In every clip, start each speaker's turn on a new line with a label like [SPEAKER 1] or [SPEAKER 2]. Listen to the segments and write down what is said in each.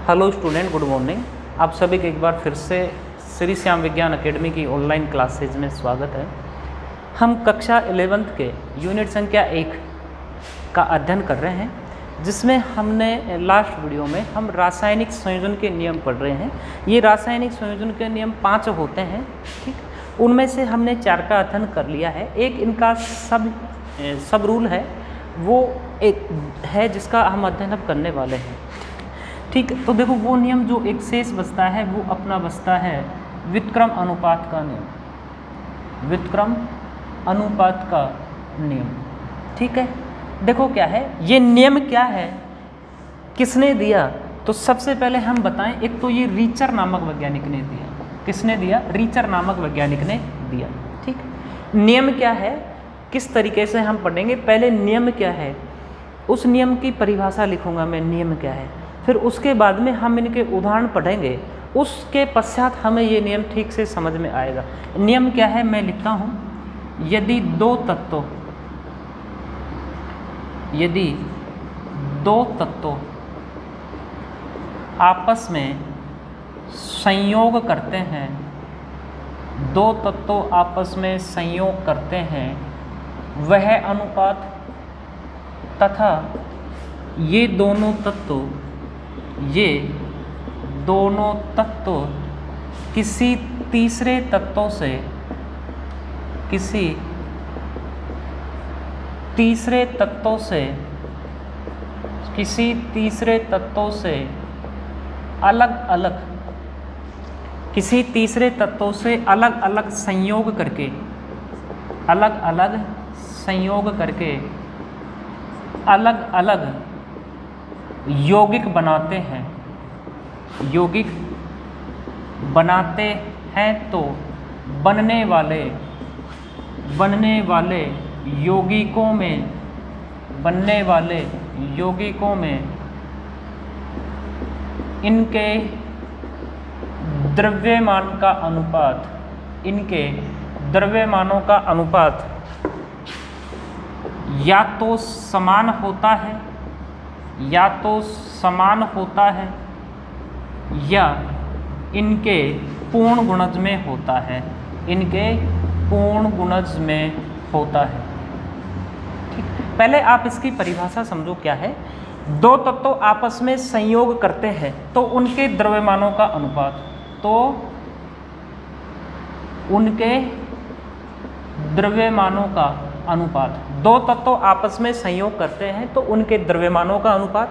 [SPEAKER 1] Hello student, good morning. आप सभी का एक बार फिर से श्री श्याम विज्ञान एकेडमी की ऑनलाइन क्लासेज में स्वागत है। हम कक्षा 11th के यूनिट संख्या 1 का अध्ययन कर रहे हैं, जिसमें हमने लास्ट वीडियो में हम रासायनिक संयोजन के नियम पढ़ रहे हैं। ये रासायनिक संयोजन के नियम 5 होते हैं, ठीक। उनमें से हमने 4 का अध्ययन कर लिया है। एक इनका सब रूल है, वो एक है जिसका हम अध्ययन अब करने वाले हैं, ठीक। तो देखो, वो नियम जो एक शेष बचता है वो अपना बचता है व्युत्क्रम अनुपात का नियम, व्युत्क्रम अनुपात का नियम, ठीक है। देखो क्या है ये नियम, क्या है, किसने दिया, तो सबसे पहले हम बताएं। एक तो ये रीचर नामक वैज्ञानिक ने दिया। किसने दिया? रीचर नामक वैज्ञानिक ने दिया, ठीक। नियम क्या है, किस तरीके से हम पढ़ेंगे? पहले नियम क्या है, उस नियम की परिभाषा लिखूंगा मैं, नियम क्या है। फिर उसके बाद में हम इनके उदाहरण पढ़ेंगे, उसके पश्चात हमें ये नियम ठीक से समझ में आएगा। नियम क्या है मैं लिखता हूँ। यदि दो तत्वों आपस में संयोग करते हैं, दो तत्वों आपस में संयोग करते हैं, वह अनुपात तथा ये दोनों तत्व किसी तीसरे तत्वों से अलग अलग संयोग करके अलग अलग यौगिक बनाते हैं तो बनने वाले यौगिकों में इनके द्रव्यमानों का अनुपात या तो समान होता है या इनके पूर्ण गुणज में होता है, ठीक। पहले आप इसकी परिभाषा समझो क्या है। दो तत्व आपस में संयोग करते हैं तो उनके द्रव्यमानों का अनुपात, दो तत्व आपस में संयोग करते हैं तो उनके द्रव्यमानों का अनुपात,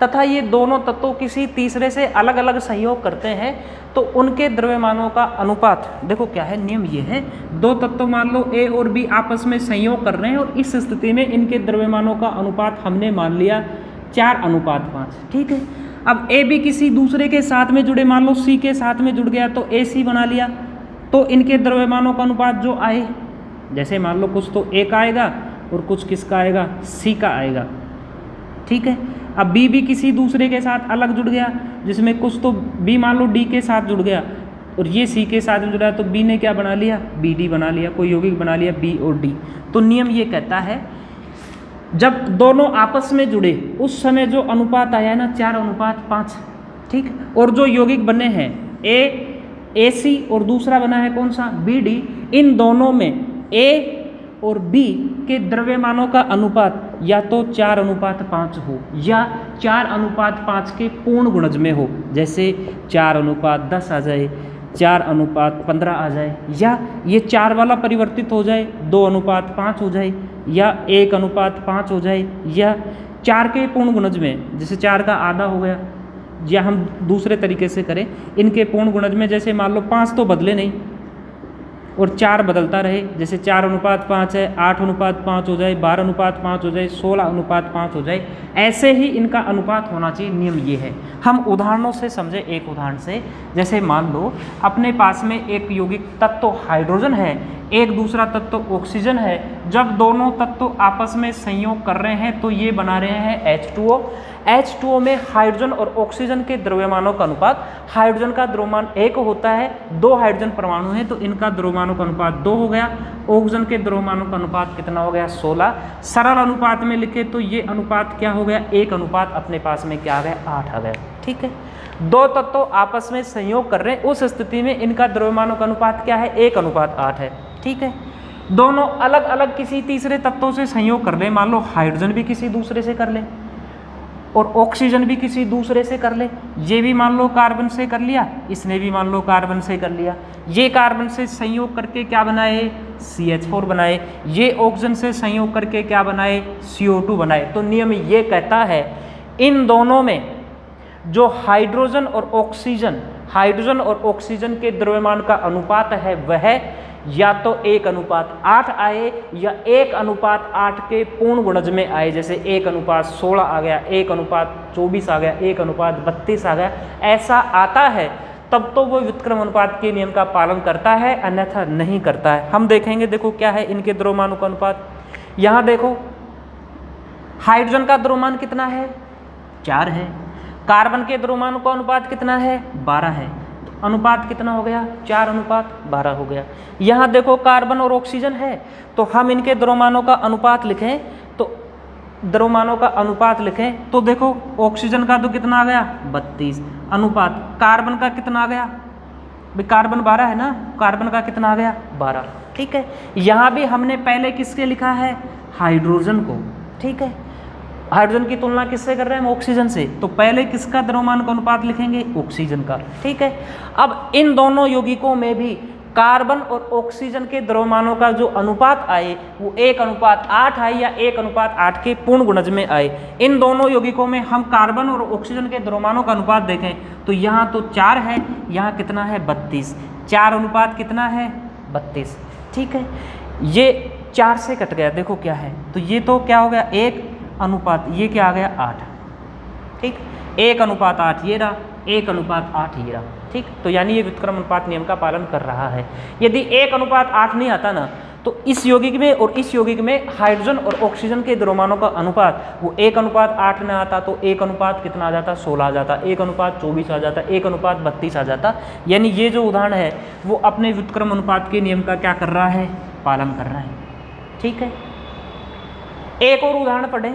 [SPEAKER 1] तथा ये दोनों तत्व किसी तीसरे से अलग अलग संयोग करते हैं तो उनके द्रव्यमानों का अनुपात। देखो क्या है नियम, ये है दो तत्व मान लो A और B आपस में संयोग कर रहे हैं और इस स्थिति में इनके द्रव्यमानों का अनुपात हमने मान लिया 4:5, ठीक है। अब AB किसी दूसरे के साथ में जुड़े, मान लो C के साथ में जुड़ गया तो AC बना लिया, तो इनके द्रव्यमानों का अनुपात जो आए, जैसे मान लो कुछ तो A का आएगा और कुछ किसका आएगा, C का आएगा, ठीक है। अब B भी किसी दूसरे के साथ अलग जुड़ गया, जिसमें कुछ तो B मान लो D के साथ जुड़ गया और ये C के साथ जुड़ा, तो B ने क्या बना लिया, BD बना लिया, कोई यौगिक बना लिया B और D। तो नियम ये कहता है जब दोनों आपस में जुड़े उस समय जो अनुपात आया है ना 4:5, ठीक। और जो यौगिक बने हैं AC और दूसरा बना है कौन सा, BD, इन दोनों में A और B के द्रव्यमानों का अनुपात या तो 4:5 हो या 4:5 के पूर्ण गुणज में हो, जैसे 4:10 आ जाए, 4:15 आ जाए, या ये 4 वाला परिवर्तित हो जाए 2:5 हो जाए, या 1:5 हो जाए, या 4 के पूर्ण गुणज में, जैसे 4 का आधा हो गया, या हम दूसरे तरीके से करें इनके पूर्ण गुणज में, जैसे मान लो 5 तो बदले नहीं और 4 बदलता रहे, जैसे 4:5 है, 8:5 हो जाए, 12:5 हो जाए, 16:5 हो जाए, ऐसे ही इनका अनुपात होना चाहिए। नियम ये है। हम उदाहरणों से समझे, एक उदाहरण से, जैसे मान लो अपने पास में एक यौगिक तत्व हाइड्रोजन है, एक दूसरा तत्व ऑक्सीजन है। जब दोनों तत्व आपस में संयोग कर रहे हैं तो ये बना रहे हैं H2O। H2O में हाइड्रोजन और ऑक्सीजन के द्रव्यमानों का अनुपात, हाइड्रोजन का द्रव्यमान 1 होता है, 2 हाइड्रोजन परमाणु हैं तो इनका द्रव्यमानों का अनुपात 2 हो गया। ऑक्सीजन के द्रव्यमानों का अनुपात कितना हो गया? 16। सरल अनुपात में लिखे तो ये अनुपात क्या हो गया? 1 अनुपात अपने पास में क्या आ गया? 8 आ गया। ठीक है। दो तत्व आपस में संयोग कर रहे हैं, उस स्थिति में इनका द्रव्यमानों का अनुपात क्या है? 1:8 है। ठीक है, दोनों अलग अलग किसी तीसरे तत्वों से संयोग कर ले, मान लो हाइड्रोजन भी किसी दूसरे से कर ले और ऑक्सीजन भी किसी दूसरे से कर ले, ये भी मान लो कार्बन से कर लिया, इसने भी मान लो कार्बन से कर लिया, ये कार्बन से संयोग करके क्या बनाए? CH4 बनाए, ये ऑक्सीजन से संयोग करके क्या बनाए? CO2 बनाए। तो नियम ये कहता है इन दोनों में जो हाइड्रोजन और ऑक्सीजन के द्रव्यमान का अनुपात है वह या तो 1:8 आए या 1:8 के पूर्ण गुणज में आए, जैसे 1:16 आ गया, 1:24 आ गया, 1:32 आ गया, ऐसा आता है तब तो वो व्युत्क्रम अनुपात के नियम का पालन करता है, अन्यथा नहीं करता है। हम देखेंगे, देखो क्या है इनके द्रव्यमानों का अनुपात। यहाँ देखो हाइड्रोजन का द्रव्यमान कितना है? 4 है। कार्बन के द्रव्यमानों का अनुपात कितना है? 12 है। तो अनुपात कितना हो गया? 4:12 हो गया। यहाँ देखो कार्बन और ऑक्सीजन है, तो हम इनके द्रव्यमानों का अनुपात लिखें, तो द्रव्यमानों का अनुपात लिखें तो देखो ऑक्सीजन का तो कितना आ गया? 32 अनुपात, कार्बन का कितना आ गया? भाई कार्बन 12 है ना, कार्बन का कितना आ गया? 12। ठीक है, यहाँ भी हमने पहले किसके लिखा है? हाइड्रोजन को। ठीक है, हाइड्रोजन की तुलना किससे कर रहे हैं? हम ऑक्सीजन से, तो पहले किसका द्रव्यमान का अनुपात लिखेंगे? ऑक्सीजन का। ठीक है, अब इन दोनों यौगिकों में भी कार्बन और ऑक्सीजन के द्रव्यमानों का जो अनुपात आए वो 1:8 आए या 1:8 के पूर्ण गुणज में आए। इन दोनों यौगिकों में हम कार्बन और ऑक्सीजन के द्रव्यमानों का अनुपात देखें तो यहाँ तो 4 है, यहाँ कितना है? 32। 4 अनुपात कितना है? 32। ठीक है, ये 4 से कट गया, देखो क्या है, तो ये तो क्या हो गया? 1 अनुपात, ये क्या आ गया? 8। ठीक, 1:8 ये रहा, 1:8 ये रहा। ठीक, तो यानी ये व्युत्क्रम अनुपात नियम का पालन कर रहा है। यदि 1:8 नहीं आता ना, तो इस यौगिक में और इस यौगिक में हाइड्रोजन और ऑक्सीजन के द्रव्यमानों का अनुपात वो 1:8 न आता तो 1 अनुपात कितना आ जाता? 16 आ जाता, 1:24 आ जाता, 1:32 आ जाता। यानी ये जो उदाहरण है वो अपने व्युत्क्रम अनुपात के नियम का क्या कर रहा है? पालन कर रहा है। ठीक है, एक और उदाहरण पढ़ें,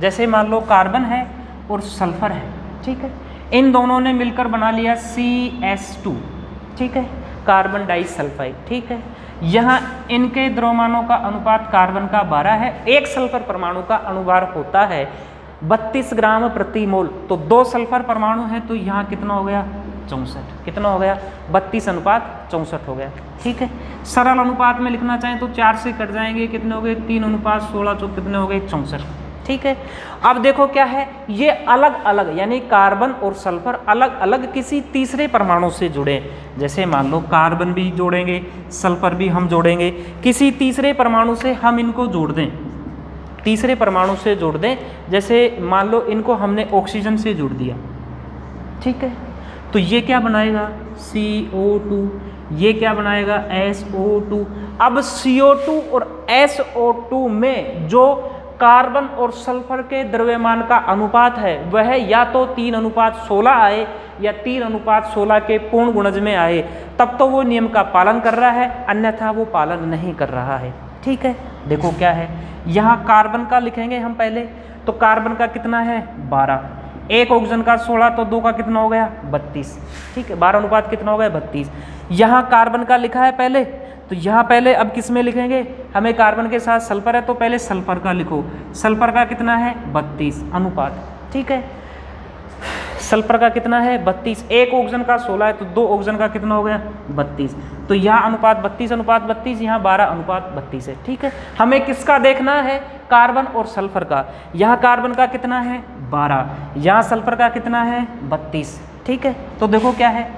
[SPEAKER 1] जैसे मान लो कार्बन है और सल्फर है। ठीक है, इन दोनों ने मिलकर बना लिया CH2। ठीक है, कार्बन डाइसल्फाइड। ठीक है, यहाँ इनके द्रव्यमानों का अनुपात कार्बन का 12 है, एक सल्फर परमाणु का अणुभार होता है 32 ग्राम प्रति मोल। तो 2 सल्फर परमाणु है तो यहाँ कितना हो गया? 64। कितना हो गया? 32:64 हो गया। ठीक है, सरल अनुपात में लिखना चाहें तो 4 से कट जाएंगे, कितने हो गए? 3:16, तो कितने हो गए? 64। ठीक है, अब देखो क्या है, ये अलग अलग यानी कार्बन और सल्फर अलग अलग किसी तीसरे परमाणु से जुड़े। जैसे मान लो कार्बन भी जोड़ेंगे, सल्फर भी हम जोड़ेंगे, किसी तीसरे परमाणु से हम इनको जोड़ दें, तीसरे परमाणु से जोड़ दें। जैसे मान लो इनको हमने ऑक्सीजन से जोड़ दिया। ठीक है, तो ये क्या बनाएगा? CO2। ये क्या बनाएगा? SO2। अब CO2 और SO2 में जो कार्बन और सल्फर के द्रव्यमान का अनुपात है वह या तो 3:16 आए या 3:16 के पूर्ण गुणज में आए, तब तो वो नियम का पालन कर रहा है, अन्यथा वो पालन नहीं कर रहा है। ठीक है, देखो क्या है, यहाँ कार्बन का लिखेंगे हम पहले, तो कार्बन का कितना है? 12, एक ऑक्सीजन का 16, तो 2 का कितना हो गया? 32। ठीक है, 12 अनुपात कितना हो गया? 32। यहाँ कार्बन का लिखा है पहले, तो यहाँ पहले अब किस में लिखेंगे? हमें कार्बन के साथ सल्फर है तो पहले सल्फर का लिखो, सल्फर का कितना है? 32 अनुपात। ठीक है, सल्फर का कितना है? 32। एक ऑक्सीजन का 16 है तो 2 ऑक्सीजन का कितना हो गया? 32। तो यहाँ अनुपात 32:32, यहाँ 12:32 है। ठीक है, हमें किसका देखना है? कार्बन और सल्फर का। यहाँ कार्बन का कितना है? 12, यहाँ सल्फर का कितना है? 32। ठीक है, तो देखो क्या है,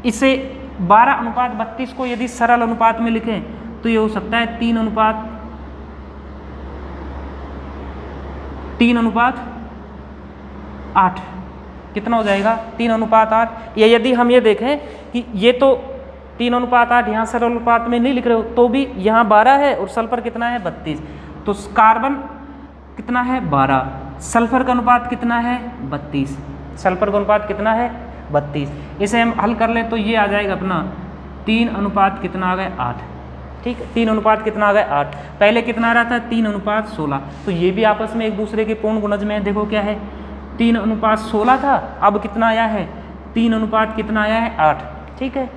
[SPEAKER 1] इसे 12:32 को यदि सरल अनुपात में लिखें तो ये हो सकता है 3:8। कितना हो जाएगा? 3:8। या यदि हम ये देखें कि ये तो 3:8 यहाँ सरल अनुपात में नहीं लिख रहे हो तो भी यहाँ 12 है और सल्फर कितना है? 32। तो कार्बन कितना है? 12, सल्फर का अनुपात कितना है? 32। सल्फर का अनुपात कितना है? 32। इसे हम हल कर लें तो ये आ जाएगा अपना 3 अनुपात कितना आ गया? 8। ठीक है, 3 अनुपात कितना आ गया? 8। पहले कितना आ रहा था? 3:16। तो ये भी आपस में एक दूसरे के पूर्ण गुणज में है। देखो क्या है, 3:16 था, अब कितना आया है? 3 अनुपात कितना आया है 8, ठीक है,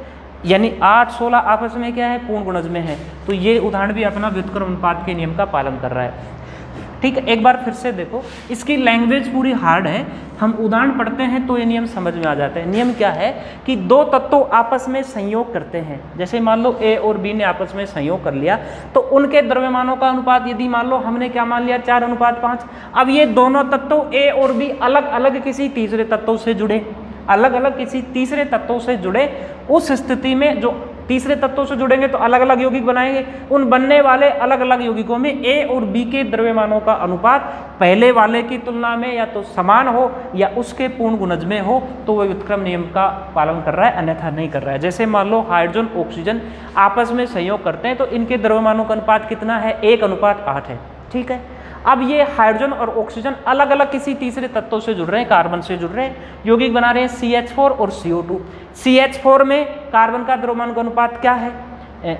[SPEAKER 1] यानी 8 16 आपस में क्या है पूर्ण गुणज में है। तो ये उदाहरण भी अपना व्युत्क्रम अनुपात के नियम का पालन कर रहा है, ठीक है। एक बार फिर से देखो, इसकी लैंग्वेज पूरी हार्ड है, हम उदाहरण पढ़ते हैं तो ये नियम समझ में आ जाते हैं। नियम क्या है कि दो तत्व आपस में संयोग करते हैं, जैसे मान लो ए और बी ने आपस में संयोग कर लिया, तो उनके द्रव्यमानों का अनुपात यदि मान लो हमने क्या मान लिया 4 अनुपात 5। अब ये दोनों तत्व ए और बी अलग अलग किसी तीसरे तत्व से जुड़े, अलग अलग किसी तीसरे तत्वों से जुड़े, उस स्थिति में जो तीसरे तत्वों से जुड़ेंगे तो अलग अलग यौगिक बनाएंगे, उन बनने वाले अलग अलग यौगिकों में ए और बी के द्रव्यमानों का अनुपात पहले वाले की तुलना में या तो समान हो या उसके पूर्ण गुणज में हो, तो वह व्युत्क्रम नियम का पालन कर रहा है, अन्यथा नहीं कर रहा है। जैसे मान लो हाइड्रोजन ऑक्सीजन आपस में संयोग करते हैं तो इनके द्रव्यमानों का अनुपात कितना है 1 अनुपात 8 है, ठीक है। अब ये हाइड्रोजन और ऑक्सीजन अलग अलग किसी तीसरे तत्व से जुड़ रहे हैं, कार्बन से जुड़ रहे हैं, यौगिक बना रहे हैं CH4 और CO2। CH4 में कार्बन का द्रव्यमान का अनुपात क्या है,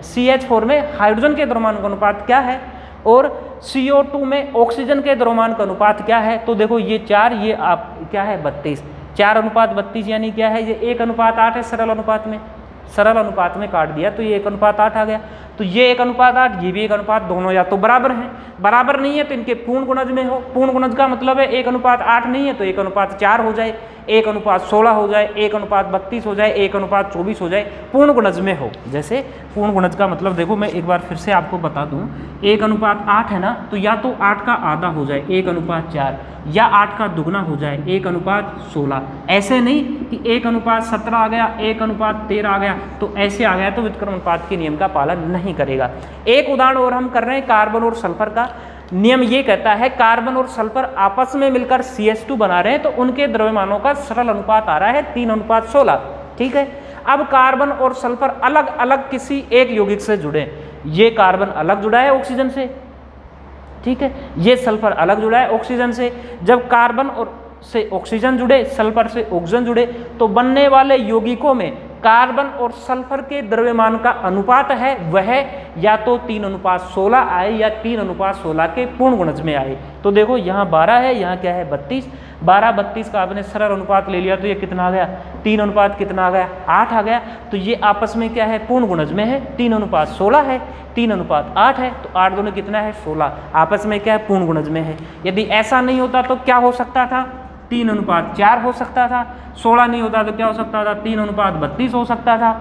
[SPEAKER 1] CH4 में हाइड्रोजन के द्रव्यमान का अनुपात क्या है, और CO2 में ऑक्सीजन के द्रव्यमान का अनुपात क्या है। तो देखो ये 4, ये आप क्या है 32, 4 अनुपात 32 यानी क्या है, ये 1 अनुपात 8 है। सरल अनुपात में काट दिया तो ये 1 अनुपात 8 आ गया। तो ये 1 अनुपात 8, ये भी 1 अनुपात, दोनों या तो बराबर हैं, बराबर नहीं है तो इनके पूर्ण गुणज में हो। पूर्ण गुणज का मतलब है 1 अनुपात 8 नहीं है तो 1 अनुपात 4 हो जाए, 1 अनुपात 16 हो जाए, 1 अनुपात 32 हो जाए, 1 अनुपात 24 हो जाए, पूर्ण गुणज में हो। जैसे पूर्ण गुणज का मतलब देखो मैं एक बार फिर से आपको बता दूं, 1 अनुपात 8 है ना, तो या तो 8 का आधा हो जाए 1 अनुपात 4, या 8 का दुगना हो जाए 1 अनुपात 16। ऐसे नहीं कि 1 अनुपात 17 आ गया, 1 अनुपात 13 आ गया, तो ऐसे आ गया तो व्युत्क्रम अनुपात के नियम का पालन नहीं करेगा। एक उदाहरण और हम कर रहे हैं कार्बन और सल्फर का। नियम ये कहता है कार्बन और सल्फर आपस में मिलकर CH2 बना रहे हैं तो उनके द्रव्यमानों का सरल अनुपात आ रहा है 3 अनुपात 16, ठीक है। अब कार्बन और सल्फर अलग अलग किसी एक यौगिक से जुड़े, ये कार्बन अलग जुड़ा है ऑक्सीजन से, ठीक है, ये सल्फर अलग जुड़ा है ऑक्सीजन से। जब कार्बन और से ऑक्सीजन जुड़े, सल्फर से ऑक्सीजन जुड़े, तो बनने वाले यौगिकों में कार्बन और सल्फर के द्रव्यमान का अनुपात है वह या तो 3 अनुपात 16 आए या 3 अनुपात 16 के पूर्ण गुणज में आए। तो देखो यहाँ 12 है, यहाँ क्या है 32, 12 32 का आपने सरल अनुपात ले लिया तो ये कितना आ गया 3 अनुपात कितना आ गया 8 आ गया। तो ये आपस में क्या है पूर्ण गुणज में है, 3 अनुपात 16 है, 3 अनुपात 8 है, तो 8 दोनों कितना है 16, आपस में क्या है पूर्ण गुणज में है। यदि ऐसा नहीं होता तो क्या हो सकता था 3 अनुपात 4 हो सकता था, 16 नहीं होता तो क्या हो सकता था 3 अनुपात 32 हो सकता था,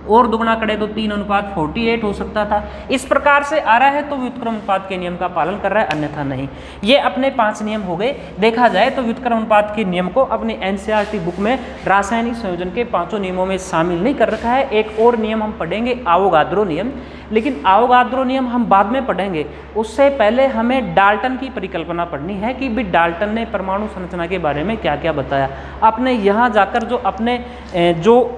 [SPEAKER 1] और दुगना करे तो 3 अनुपात 48 हो सकता था। इस प्रकार से आ रहा है तो व्युत्क्रम अनुपात के नियम का पालन कर रहा है, अन्यथा नहीं। ये अपने 5 नियम हो गए। देखा जाए तो व्युत्क्रम अनुपात के नियम को अपनी NCERT बुक में रासायनिक संयोजन के 5 नियमों में शामिल नहीं कर रखा है। एक और नियम हम पढ़ेंगे आवोगाद्रो नियम, लेकिन आवोगाद्रो नियम हम बाद में पढ़ेंगे। उससे पहले हमें डाल्टन की परिकल्पना पढ़नी है कि भी डाल्टन ने परमाणु संरचना के बारे में क्या क्या बताया। आपने यहाँ जाकर जो अपने जो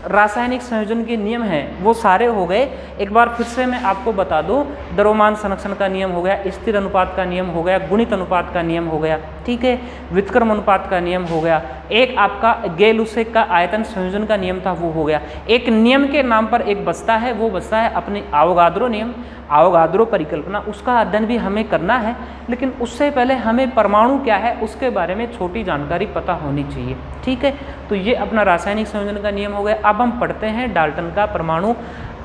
[SPEAKER 1] रासायनिक संयोजन के नियम हैं वो सारे हो गए। एक बार फिर से मैं आपको बता दूं, द्रव्यमान संरक्षण का नियम हो गया, स्थिर अनुपात का नियम हो गया, गुणित अनुपात का नियम हो गया, ठीक है, व्युत्क्रम अनुपात का नियम हो गया, एक आपका गेल-लुसेक का आयतन संयोजन का नियम था वो हो गया। एक नियम के नाम पर एक बचता है, वो बचता है अपने आवोगाद्रो नियम, आवोगाद्रो परिकल्पना। उसका अध्ययन भी हमें करना है, लेकिन उससे पहले हमें परमाणु क्या है उसके बारे में छोटी जानकारी पता होनी चाहिए, ठीक है। तो ये अपना रासायनिक संयोजन का नियम हो गया। अब हम पढ़ते हैं डाल्टन का परमाणु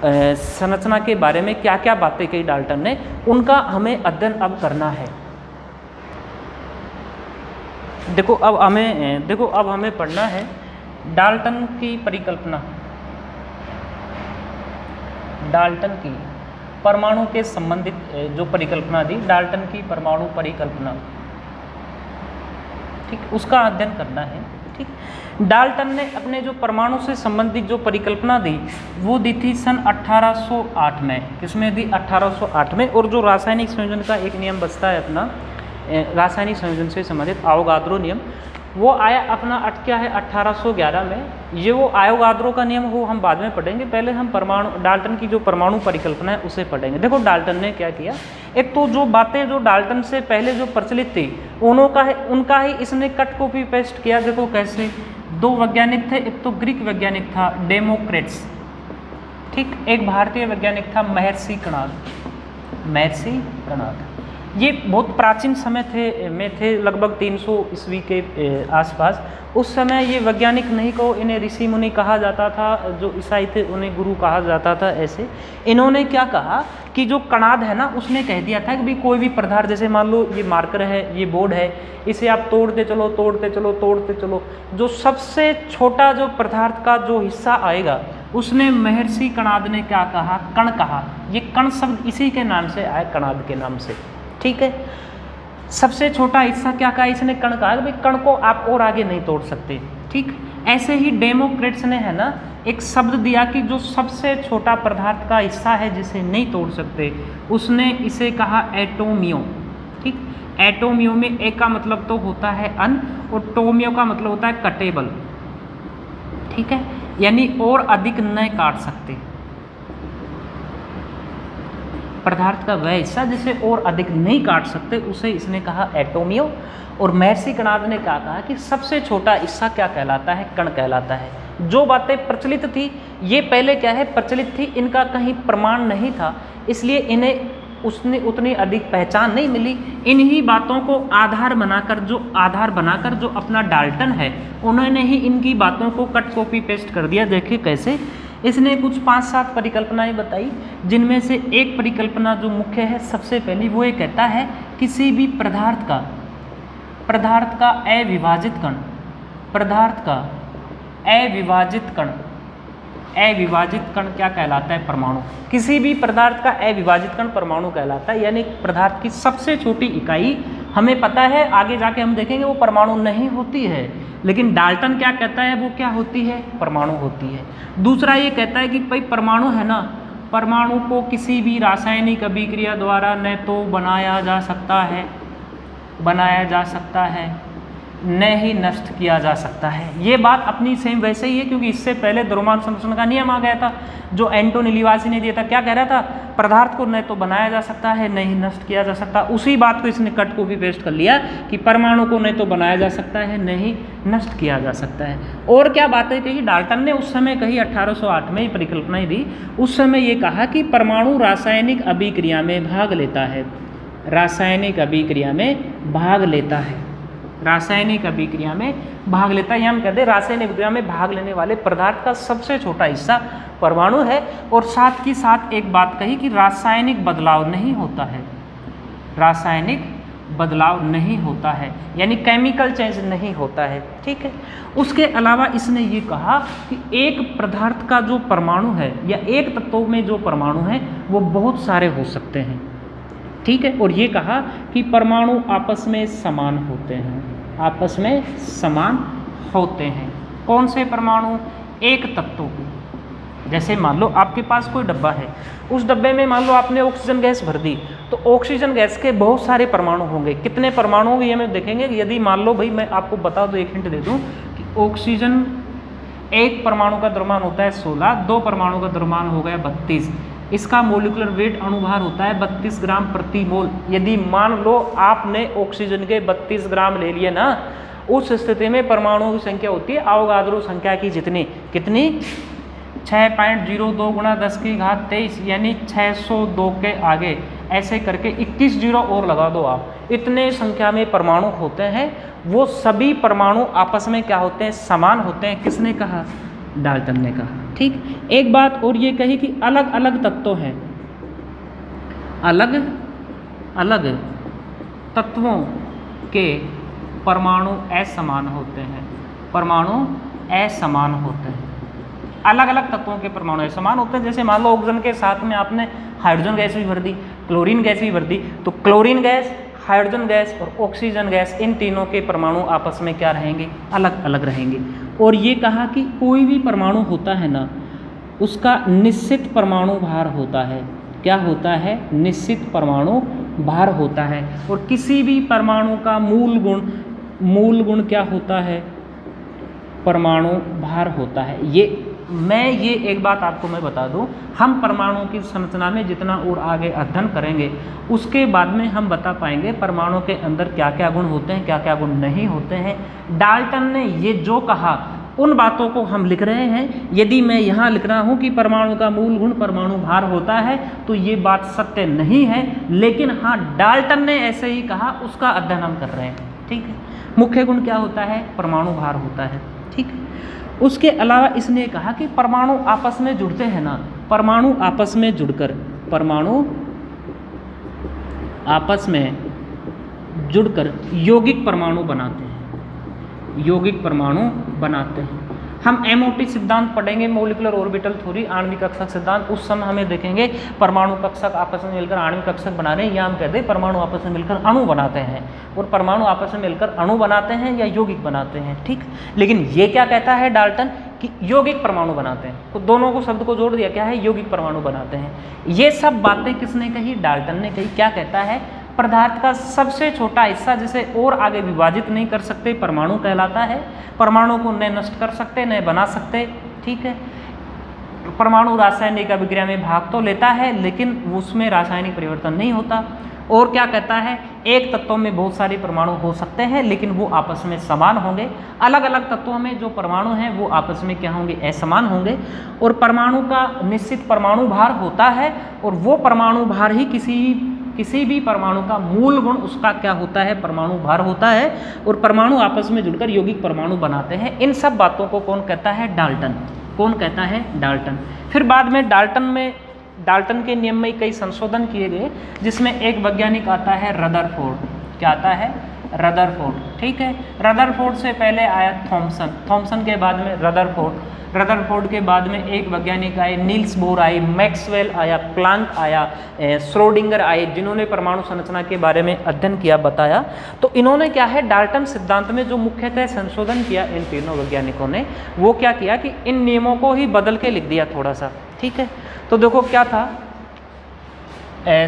[SPEAKER 1] संरचना के बारे में क्या क्या बातें कही डाल्टन ने, उनका हमें अध्ययन अब करना है। देखो अब हमें पढ़ना है डाल्टन की परिकल्पना, डाल्टन की परमाणु के संबंधित जो परिकल्पना दी, डाल्टन की परमाणु परिकल्पना, ठीक, उसका अध्ययन करना है, ठीक। डाल्टन ने अपने जो परमाणु से संबंधित जो परिकल्पना दी वो दी थी सन 1808 में। किसमें दी 1808 में। और जो रासायनिक संयोजन का एक नियम बचता है अपना रासायनिक संयोजन से संबंधित आवोगाद्रो नियम, वो आया अपना क्या है 1811 में। ये वो आवोगाद्रो का नियम वो हम बाद में पढ़ेंगे, पहले हम परमाणु डाल्टन की जो परमाणु परिकल्पना है उसे पढ़ेंगे। देखो डाल्टन ने क्या किया, एक तो जो बातें जो डाल्टन से पहले जो प्रचलित थी उनका ही इसने कट कॉपी पेस्ट किया। देखो कैसे, 2 वैज्ञानिक थे, एक तो ग्रीक वैज्ञानिक था डेमोक्रिटस, ठीक, एक भारतीय वैज्ञानिक था महर्षि कणाद। ये बहुत प्राचीन समय थे लगभग 300 ईस्वी के आसपास। उस समय ये वैज्ञानिक नहीं को, इन्हें ऋषि मुनि कहा जाता था, जो ईसाई थे उन्हें गुरु कहा जाता था। ऐसे इन्होंने क्या कहा कि जो कणाद है ना, उसने कह दिया था कि भाई कोई भी पदार्थ, जैसे मान लो ये मार्कर है, ये बोर्ड है, इसे आप तोड़ते चलो तोड़ते चलो तोड़ते चलो, जो सबसे छोटा जो पदार्थ का जो हिस्सा आएगा उसने महर्षि कणाद ने क्या कहा, कण कहा। ये कण शब्द इसी के नाम से आया, कणाद के नाम से, ठीक है। सबसे छोटा हिस्सा क्या कहा इसने, कण कहा। भाई कण को आप और आगे नहीं तोड़ सकते, ठीक। ऐसे ही डेमोक्रेट्स ने है ना एक शब्द दिया कि जो सबसे छोटा पदार्थ का हिस्सा है जिसे नहीं तोड़ सकते, उसने इसे कहा एटोमियो, ठीक। एटोमियो में ए का मतलब तो होता है अन, और टोमियो का मतलब होता है कटेबल, ठीक है, यानी और अधिक न काट सकते पदार्थ का वह हिस्सा जिसे और अधिक नहीं काट सकते, उसे इसने कहा एटोमियो। और महर्षि कणाद ने क्या कहा कि सबसे छोटा हिस्सा क्या कहलाता है, कण कहलाता है। जो बातें प्रचलित थी ये पहले क्या है, प्रचलित थी, इनका कहीं प्रमाण नहीं था, इसलिए इन्हें उसने उतनी अधिक पहचान नहीं मिली। इन्हीं बातों को आधार बनाकर जो अपना डाल्टन है, उन्होंने ही इनकी बातों को कट कॉपी पेस्ट कर दिया। देखिए कैसे, इसने कुछ 5-7 परिकल्पनाएं बताई, जिनमें से एक परिकल्पना जो मुख्य है सबसे पहली, वो ये कहता है किसी भी पदार्थ का अविभाजित कण, अविभाजित कण क्या कहलाता है, परमाणु। किसी भी पदार्थ का अविभाजित कण परमाणु कहलाता है, यानी पदार्थ की सबसे छोटी इकाई, हमें पता है आगे जाके हम देखेंगे वो परमाणु नहीं होती है, लेकिन डाल्टन क्या कहता है, वो क्या होती है, परमाणु होती है। दूसरा ये कहता है कि भाई परमाणु है ना, परमाणु को किसी भी रासायनिक अभिक्रिया द्वारा न तो बनाया जा सकता है न ही नष्ट किया जा सकता है। ये बात अपनी सेम वैसे ही है, क्योंकि इससे पहले द्रव्यमान संरक्षण का नियम आ गया था, जो एंटोनी लिवासी ने दिया था। क्या कह रहा था, पदार्थ को न तो बनाया जा सकता है न ही नष्ट किया जा सकता। उसी बात को इसने कट कॉपी पेस्ट कर लिया कि परमाणु को न तो बनाया जा सकता है न ही नष्ट किया जा सकता है। और क्या बातें कही डाल्टन ने उस समय कही, 1808 में ही परिकल्पनाएं दी। उस समय ये कहा कि परमाणु रासायनिक अभिक्रिया में भाग लेता है, रासायनिक अभिक्रिया में भाग लेता है, रासायनिक अभिक्रिया में भाग लेता है। हम कहते हैं रासायनिक अभिक्रिया में भाग लेने वाले पदार्थ का सबसे छोटा हिस्सा परमाणु है। और साथ ही साथ एक बात कही कि रासायनिक बदलाव नहीं होता है, रासायनिक बदलाव नहीं होता है, यानी केमिकल चेंज नहीं होता है, ठीक है। उसके अलावा इसने ये कहा कि एक पदार्थ का जो परमाणु है या एक तत्व में जो परमाणु है वो बहुत सारे हो सकते हैं, ठीक है। और ये कहा कि परमाणु आपस में समान होते हैं, आपस में समान होते हैं। कौन से परमाणु, एक तत्व को, जैसे मान लो आपके पास कोई डब्बा है, उस डब्बे में मान लो आपने ऑक्सीजन गैस भर दी, तो ऑक्सीजन गैस के बहुत सारे परमाणु होंगे। कितने परमाणु होंगे ये हम देखेंगे। यदि मान लो भाई मैं आपको बता दूं, एक हिंट दे दूं कि ऑक्सीजन एक परमाणु का द्रव्यमान होता है 16, 2 परमाणु का द्रव्यमान हो गया 32, इसका मोलिकुलर वेट अणुभार होता है 32 ग्राम प्रति मोल। यदि मान लो आपने ऑक्सीजन के 32 ग्राम ले लिए ना, उस स्थिति में परमाणुओं की संख्या होती है अवोगाद्रो संख्या की जितनी, कितनी, 6.02 गुणा 10 की घात 23, यानी 602 के आगे ऐसे करके 21 जीरो और लगा दो आप, इतने संख्या में परमाणु होते हैं। वो सभी परमाणु आपस में क्या होते हैं, समान होते हैं। किसने कहा, डाल्टन ने कहा, ठीक। एक बात और ये कही कि अलग अलग तत्व हैं, अलग अलग तत्वों के परमाणु असमान होते हैं, परमाणु असमान होते हैं। अलग अलग तत्वों के परमाणु असमान होते हैं। जैसे मान लो ऑक्सीजन के साथ में आपने हाइड्रोजन गैस भी भर दी, क्लोरीन गैस भी भर दी, तो क्लोरीन गैस, हाइड्रोजन गैस और ऑक्सीजन गैस, इन तीनों के परमाणु आपस में क्या रहेंगे, अलग अलग रहेंगे। और ये कहा कि कोई भी परमाणु होता है ना, उसका निश्चित परमाणु भार होता है। क्या होता है, निश्चित परमाणु भार होता है। और किसी भी परमाणु का मूल गुण क्या होता है, परमाणु भार होता है। ये एक बात आपको मैं बता दूं, हम परमाणु की संरचना में जितना और आगे अध्ययन करेंगे, उसके बाद में हम बता पाएंगे परमाणु के अंदर क्या क्या गुण होते हैं, क्या क्या गुण नहीं होते हैं। डाल्टन ने ये जो कहा उन बातों को हम लिख रहे हैं। यदि मैं यहाँ लिख रहा हूँ कि परमाणु का मूल गुण परमाणु भार होता है तो ये बात सत्य नहीं है, लेकिन हाँ डाल्टन ने ऐसे ही कहा, उसका अध्ययन हम कर रहे हैं। ठीक है, मुख्य गुण क्या होता है? परमाणु भार होता है। ठीक है, उसके अलावा इसने कहा कि परमाणु आपस में जुड़ते हैं ना, परमाणु आपस में जुड़कर, परमाणु आपस में जुड़कर यौगिक परमाणु बनाते हैं, यौगिक परमाणु बनाते हैं। हम एमओटी सिद्धांत पढ़ेंगे, मॉलिक्यूलर ऑर्बिटल थ्योरी, आणविक कक्षक सिद्धांत, उस समय हमें देखेंगे परमाणु कक्षक आपस में मिलकर आणविक कक्षक बना रहे हैं, या हम कहते हैं परमाणु आपस में मिलकर अणु बनाते हैं, और परमाणु आपस में मिलकर अणु बनाते हैं या यौगिक बनाते हैं। ठीक, लेकिन ये क्या कहता है डाल्टन कि यौगिक परमाणु बनाते हैं, तो दोनों को शब्द को जोड़ दिया, क्या है? यौगिक परमाणु बनाते हैं। ये सब बातें किसने कही? डाल्टन ने कही। क्या कहता है? पदार्थ का सबसे छोटा हिस्सा जिसे और आगे विभाजित नहीं कर सकते परमाणु कहलाता है। परमाणु को न नष्ट कर सकते न बना सकते। ठीक है, परमाणु रासायनिक अभिक्रिया में भाग तो लेता है लेकिन उसमें रासायनिक परिवर्तन नहीं होता। और क्या कहता है? एक तत्व में बहुत सारे परमाणु हो सकते हैं लेकिन वो आपस में समान होंगे। अलग अलग तत्वों में जो परमाणु हैं वो आपस में क्या होंगे? असमान होंगे। और परमाणु का निश्चित परमाणु भार होता है, और वो परमाणु भार ही किसी भी परमाणु का मूल गुण उसका क्या होता है? परमाणु भार होता है। और परमाणु आपस में जुड़कर यौगिक परमाणु बनाते हैं। इन सब बातों को कौन कहता है? डाल्टन। कौन कहता है? डाल्टन। फिर बाद में डाल्टन के नियम में कई संशोधन किए गए, जिसमें एक वैज्ञानिक आता है रदरफोर्ड। क्या आता है? रदरफोर्ड। ठीक है, रदरफोर्ड से पहले आया थॉमसन के बाद में रदरफोर्ड के बाद में एक वैज्ञानिक आए, नील्स बोर आए, मैक्सवेल आया, प्लांक आया, श्रोडिंगर आए, जिन्होंने परमाणु संरचना के बारे में अध्ययन किया, बताया। तो इन्होंने क्या है? डाल्टन सिद्धांत में जो मुख्यतः संशोधन किया इन तीनों वैज्ञानिकों ने, वो क्या किया कि इन नियमों को ही बदल के लिख दिया थोड़ा सा। ठीक है, तो देखो क्या था।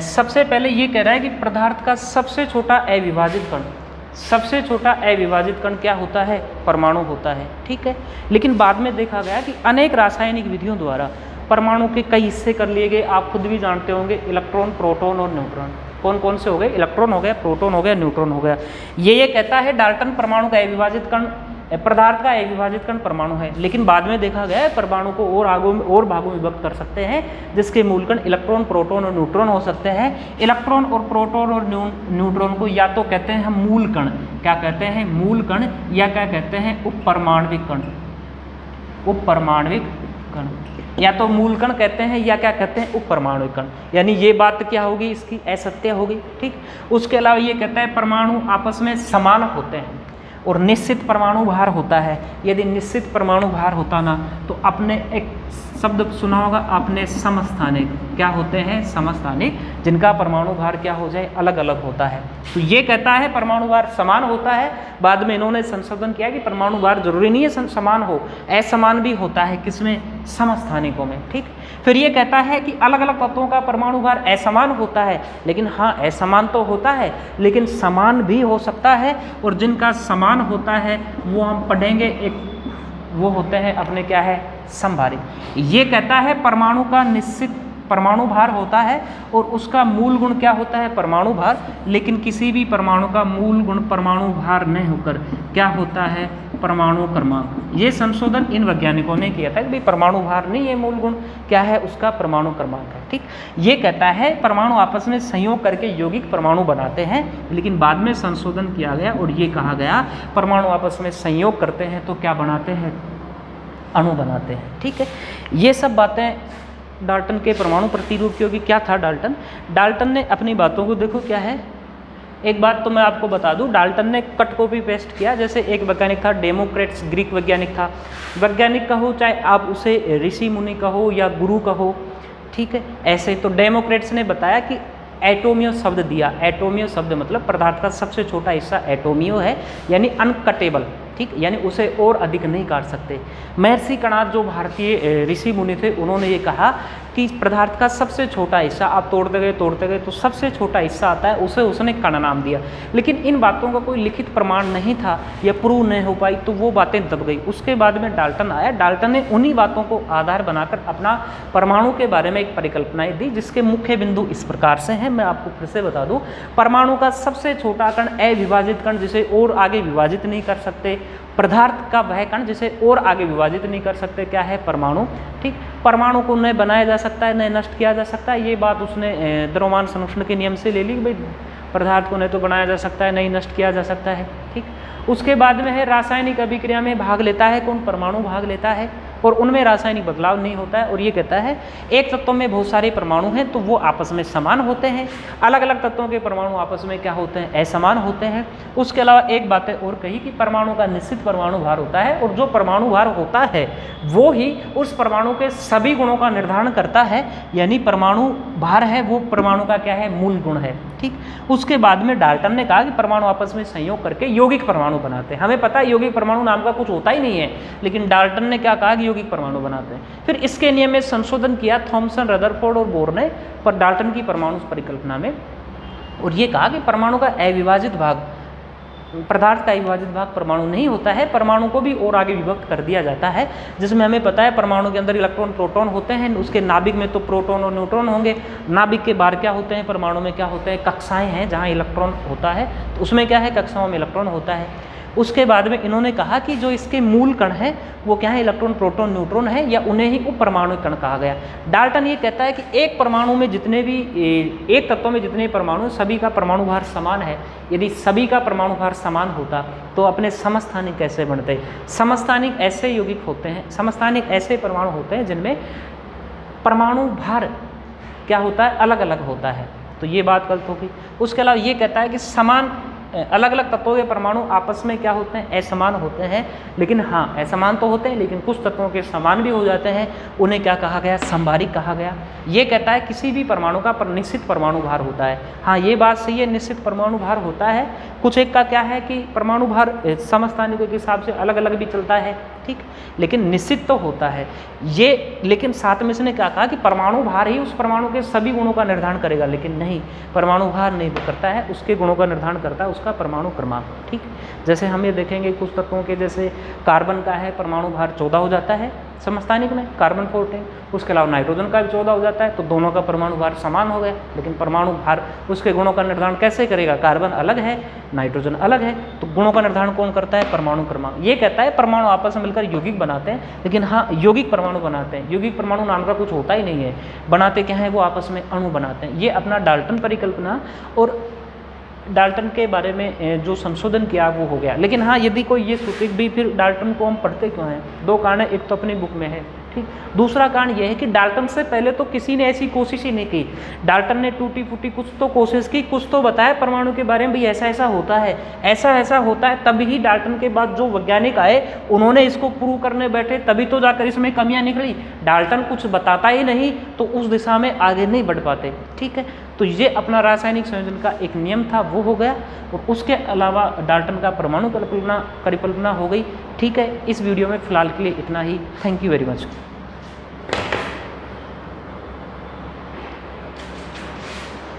[SPEAKER 1] सबसे पहले ये कह रहा है कि पदार्थ का सबसे छोटा अविभाजित कण, सबसे छोटा अविभाजित कण क्या होता है? परमाणु होता है। ठीक है, लेकिन बाद में देखा गया कि अनेक रासायनिक विधियों द्वारा परमाणु के कई हिस्से कर लिए गए। आप खुद भी जानते होंगे, इलेक्ट्रॉन, प्रोटॉन और न्यूट्रॉन। कौन कौन से हो गए? इलेक्ट्रॉन हो गया, प्रोटॉन हो गया, न्यूट्रॉन हो गया। ये कहता है डाल्टन परमाणु का अविभाजित कण, पदार्थ का अविभाजित कण परमाणु है। लेकिन बाद में देखा गया है परमाणु को और भागों में विभक्त कर सकते हैं, जिसके मूल कण इलेक्ट्रॉन, प्रोटॉन और न्यूट्रॉन हो सकते हैं। इलेक्ट्रॉन और प्रोटॉन और न्यूट्रॉन को या तो कहते हैं हम मूल कण, क्या कहते हैं? मूल कण, या क्या कहते हैं? उपपरमाण्विक कण। उपपरमाण्विक कण, या तो मूल कण कहते हैं या क्या कहते हैं? उपपरमाण्विक कण। यानी ये बात क्या होगी? इसकी असत्य होगी। ठीक, उसके अलावा ये कहता है परमाणु आपस में समान होते हैं और निश्चित परमाणु भार होता है। यदि निश्चित परमाणु भार होता ना, तो आपने एक शब्द सुना होगा आपने, समस्थानिक। क्या होते हैं? समस्थानिक, जिनका परमाणु भार क्या हो जाए? अलग अलग होता है। तो ये कहता है परमाणु भार समान होता है। बाद में इन्होंने संशोधन किया कि परमाणु भार जरूरी नहीं है समान हो, असमान भी होता है। किसमें? समस्थानिकों में। ठीक, फिर ये कहता है कि अलग अलग तत्वों का परमाणु भार असमान होता है, लेकिन हाँ असमान तो होता है लेकिन समान भी हो सकता है। और जिनका समान होता है वो हम पढ़ेंगे, एक वो होते हैं अपने क्या है? समभारित। ये कहता है परमाणु का निश्चित परमाणु भार होता है और उसका मूल गुण क्या होता है? परमाणु भार। लेकिन किसी भी परमाणु का मूल गुण परमाणु भार नहीं होकर क्या होता है? परमाणु क्रमांक। ये संशोधन इन वैज्ञानिकों ने किया था कि भाई परमाणु भार नहीं है मूल गुण, क्या है? उसका परमाणु क्रमांक है। ठीक, ये कहता है परमाणु आपस में संयोग करके यौगिक परमाणु बनाते हैं, लेकिन बाद में संशोधन किया गया और ये कहा गया परमाणु आपस में संयोग करते हैं तो क्या बनाते हैं? अणु बनाते हैं। ठीक है, ये सब बातें डाल्टन के परमाणु प्रतिरूप की होगी। क्या था डाल्टन ने अपनी बातों को, देखो क्या है, एक बात तो मैं आपको बता दूं, डाल्टन ने कट कॉपी पेस्ट किया। जैसे एक वैज्ञानिक था डेमोक्रेट्स, ग्रीक वैज्ञानिक था। वैज्ञानिक कहो चाहे आप उसे ऋषि मुनि कहो या गुरु कहो, ठीक है, ऐसे। तो डेमोक्रेट्स ने बताया कि एटोमियो शब्द दिया। एटोमियो शब्द मतलब पदार्थ का सबसे छोटा हिस्सा एटोमियो है, यानी अनकटेबल। ठीक, यानी उसे और अधिक नहीं काट सकते। महर्षि कणाद जो भारतीय ऋषि मुनि थे, उन्होंने ये कहा कि पदार्थ का सबसे छोटा हिस्सा आप तोड़ते गए तो सबसे छोटा हिस्सा आता है, उसे उसने कण नाम दिया। लेकिन इन बातों का कोई लिखित प्रमाण नहीं था या प्रूव नहीं हो पाई, तो वो बातें दब गई। उसके बाद में डाल्टन आया, डाल्टन ने उन्हीं बातों को आधार बनाकर अपना परमाणु के बारे में एक परिकल्पनाएं दी, जिसके मुख्य बिंदु इस प्रकार से हैं। मैं आपको फिर से बता दूं, परमाणु का सबसे छोटा कण, अविभाजित कण जिसे और आगे विभाजित नहीं कर सकते, पदार्थ का वह कण जिसे और आगे विभाजित नहीं कर सकते, क्या है? परमाणु। ठीक, परमाणु को न बनाया जा सकता है न नष्ट किया जा सकता है। ये बात उसने द्रव्यमान संरक्षण के नियम से ले ली, भाई पदार्थ को न तो बनाया जा सकता है, नहीं नष्ट किया जा सकता है। ठीक, उसके बाद में है रासायनिक अभिक्रिया में भाग लेता है कौन? परमाणु भाग लेता है, और उनमें रासायनिक बदलाव नहीं होता है। और ये कहता है एक तत्व में बहुत सारे परमाणु हैं तो वो आपस में समान होते हैं, अलग अलग तत्वों के परमाणु आपस में क्या होते हैं? असमान होते हैं। उसके अलावा एक बात और कही कि परमाणु का निश्चित परमाणु भार होता है, और जो परमाणु भार होता है वो ही उस परमाणु के सभी गुणों का निर्धारण करता है, यानी परमाणु भार है वो परमाणु का क्या है? मूल गुण है। ठीक, उसके बाद में डाल्टन ने कहा कि परमाणु आपस में संयोग करके यौगिक परमाणु बनाते हैं। हमें पता है यौगिक परमाणु नाम का कुछ होता ही नहीं है, लेकिन डाल्टन ने क्या कहा कि यौगिक परमाणु बनाते हैं। फिर इसके नियम में संशोधन किया थॉमसन, रदरफोर्ड और बोर ने पर डाल्टन की परमाणु परिकल्पना में, और ये कहा कि परमाणु का अविभाजित भाग, पदार्थ का अविभाजित भाग परमाणु नहीं होता है, परमाणु को भी और आगे विभक्त कर दिया जाता है, जिसमें हमें पता है परमाणु के अंदर इलेक्ट्रॉन प्रोटॉन होते हैं, उसके नाभिक में तो प्रोटॉन और न्यूट्रॉन होंगे, नाभिक के बाहर क्या होते हैं? परमाणु में क्या होते हैं? कक्षाएं हैं जहां इलेक्ट्रॉन होता है, तो उसमें क्या है? कक्षाओं में इलेक्ट्रॉन होता है। उसके बाद में इन्होंने कहा कि जो इसके मूल कण हैं वो क्या है? इलेक्ट्रॉन, प्रोटॉन, न्यूट्रॉन है, या उन्हें ही उप परमाणु कण कहा गया। डाल्टन ये कहता है कि एक परमाणु में जितने भी, एक तत्व में जितने परमाणु, सभी का परमाणु भार समान है। यदि सभी का परमाणु भार समान होता तो अपने समस्थानिक कैसे बनते? समस्थानिक ऐसे यौगिक होते हैं, समस्थानिक ऐसे परमाणु होते हैं जिनमें परमाणु भार क्या होता है? अलग अलग होता है। तो ये बात गलत होगी। उसके अलावा ये कहता है कि समान अलग अलग तत्वों के परमाणु आपस में क्या होते हैं? असमान होते हैं। लेकिन हाँ, असमान तो होते हैं, लेकिन कुछ तत्वों के समान भी हो जाते हैं, उन्हें क्या कहा गया? समभारिक कहा गया। ये कहता है किसी भी परमाणु का निश्चित परमाणु भार होता है। हाँ, ये बात सही है, निश्चित परमाणु भार होता है। कुछ एक का क्या है कि परमाणु भार समस्थानिकों के हिसाब से अलग अलग भी चलता है, ठीक, लेकिन निश्चित तो होता है ये। लेकिन साथ में इसने क्या कहा कि परमाणु भार ही उस परमाणु के सभी गुणों का निर्धारण करेगा, लेकिन नहीं, परमाणु भार नहीं करता है, उसके गुणों का निर्धारण करता है उसका परमाणु क्रमांक। ठीक, जैसे हम ये देखेंगे कुछ तत्वों के, जैसे कार्बन का है परमाणु भार 14 हो जाता है समस्थानिक में, कार्बन 14। उसके अलावा नाइट्रोजन का भी 14 हो जाता है, तो दोनों का परमाणु भार समान हो गया। लेकिन परमाणु भार उसके गुणों का निर्धारण कैसे करेगा? कार्बन अलग है, नाइट्रोजन अलग है, तो गुणों का निर्धारण कौन करता है? परमाणु क्रमांक। ये कहता है परमाणु आपस में मिलकर यौगिक बनाते हैं, लेकिन हाँ, यौगिक परमाणु बनाते हैं। यौगिक परमाणु नाम का कुछ होता ही नहीं है, बनाते क्या है? वो आपस में अणु बनाते हैं। ये अपना डाल्टन परिकल्पना और डाल्टन के बारे में जो संशोधन किया वो हो गया। लेकिन हाँ, यदि कोई ये सोचे भी फिर डाल्टन को हम पढ़ते क्यों हैं? दो कारण है, एक तो अपनी बुक में है, ठीक, दूसरा कारण यह है कि डाल्टन से पहले तो किसी ने ऐसी कोशिश ही नहीं की। डाल्टन ने टूटी फूटी कुछ तो कोशिश की, कुछ तो बताया परमाणु के बारे में, भी ऐसा ऐसा होता है, ऐसा ऐसा होता है। तभी ही डाल्टन के बाद जो वैज्ञानिक आए उन्होंने इसको प्रूव करने बैठे, तभी तो जाकर इसमें कमियां निकली। डाल्टन कुछ बताता ही नहीं तो उस दिशा में आगे नहीं बढ़ पाते, ठीक है। तो ये अपना रासायनिक संयोजन का एक नियम था, वो हो गया। और उसके अलावा डाल्टन का परमाणु परिकल्पना हो गई, ठीक है। इस वीडियो में फिलहाल के लिए इतना ही। Thank you very much.